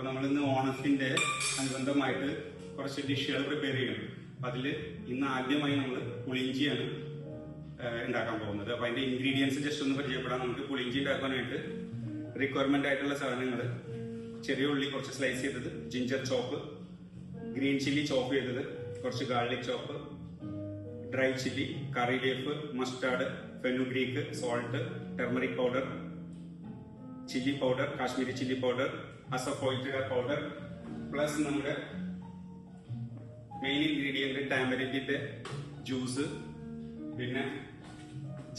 നമ്മൾ ഇന്ന് ഓണത്തിന്റെ അനുബന്ധമായിട്ട് കുറച്ച് ഡിഷുകൾ പ്രിപ്പയർ ചെയ്യണം. അപ്പൊ അതിൽ ഇന്ന് ആദ്യമായി നമ്മൾ പുളിയിഞ്ചിയാണ് ഉണ്ടാക്കാൻ പോകുന്നത്. അപ്പൊ അതിന്റെ ഇൻഗ്രീഡിയൻസ് ജസ്റ്റ് ഒന്ന് പരിചയപ്പെടാം. നമുക്ക് പുളിയിഞ്ചി ഉണ്ടാക്കാനായിട്ട് റിക്വയർമെന്റ് ആയിട്ടുള്ള സാധനങ്ങൾ: ചെറിയ ഉള്ളി കുറച്ച് സ്ലൈസ് ചെയ്തത്, ginger chop, green chilli chop ചെയ്തത്, കുറച്ച് garlic chop, dry chilli, curry leaf, mustard, fenugreek, salt, turmeric powder, chilli powder, Kashmiri chilli powder, asafoetida powder, plus നമ്മുടെ മെയിൻ ഇൻഗ്രീഡിയന്റ് ടാമറിന്റെ ജ്യൂസ്, പിന്നെ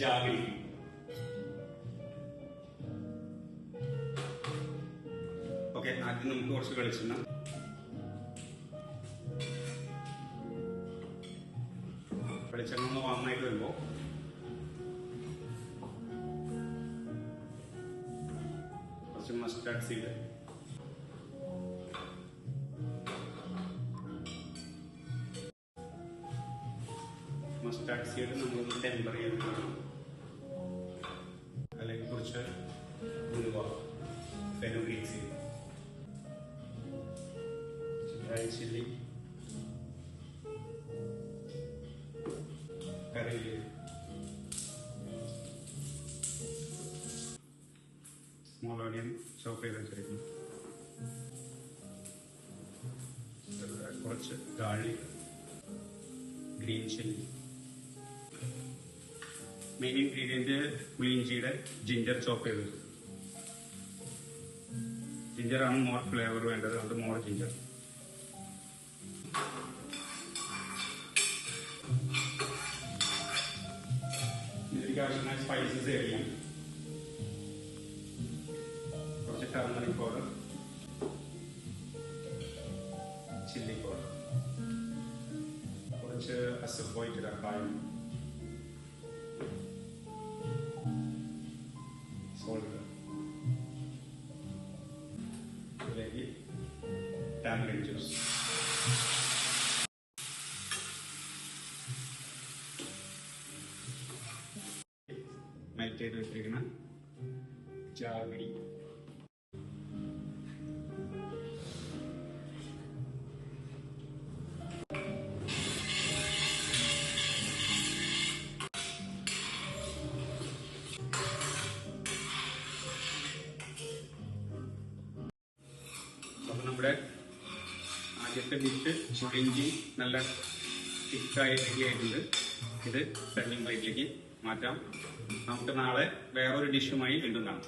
ജാഗരി. ഓക്കെ, ആദ്യം നമുക്ക് കുറച്ച് വെളിച്ചെണ്ണ. വെളിച്ചെണ്ണ ഒന്ന് വാങ്ങാനായിട്ട് വരുമ്പോ കുറച്ച് മസ്റ്റാർഡ് സീഡ്, മസ്റ്റാർഡ് സീഡ് നമ്മളൊന്ന് ടെമ്പർ ചെയ്ത് വേണം. അല്ലെങ്കിൽ കുറച്ച് ഉലുവ, fenugreek seed, dry chilli, curry leaf, small onion chop ചെയ്ത് വെച്ചിരിക്കുന്നു, കുറച്ച് garlic, green chilli. Main ingredient പുളിയിഞ്ചിയുടെ ജിഞ്ചർ ചോപ്പ് ചെയ്തത്. ജിഞ്ചറാണ് മോർ ഫ്ലേവർ വേണ്ടത്, അത് മോർ ജിഞ്ചർ. ഇതിലേക്ക് ആവശ്യമായ സ്പൈസസ് ചെയ്യാം. കുറച്ച് ടർമറിക് പൗഡർ, ചില്ലി പൗഡർ, കുറച്ച് അസഫോയിറ്റഡ് കായം, സോൾട്ട്, ഇതിലേക്ക് ടാമറിൻ ജ്യൂസ്. മെൽറ്റ് ചെയ്ത് വെച്ചിരിക്കുന്ന ജാഗരി, അപ്പൊ നമ്മുടെ ആദ്യത്തെ ഡിഷ് പുളിയിഞ്ചി നല്ല തിക്കായി റെഡി ആയിട്ടുണ്ട്. ഇത് സെർവിംഗ് പ്ലേറ്റിലേക്ക് മാറ്റാം. നമുക്ക് നാളെ വേറൊരു ഡിഷുമായി വീണ്ടും കാണാം.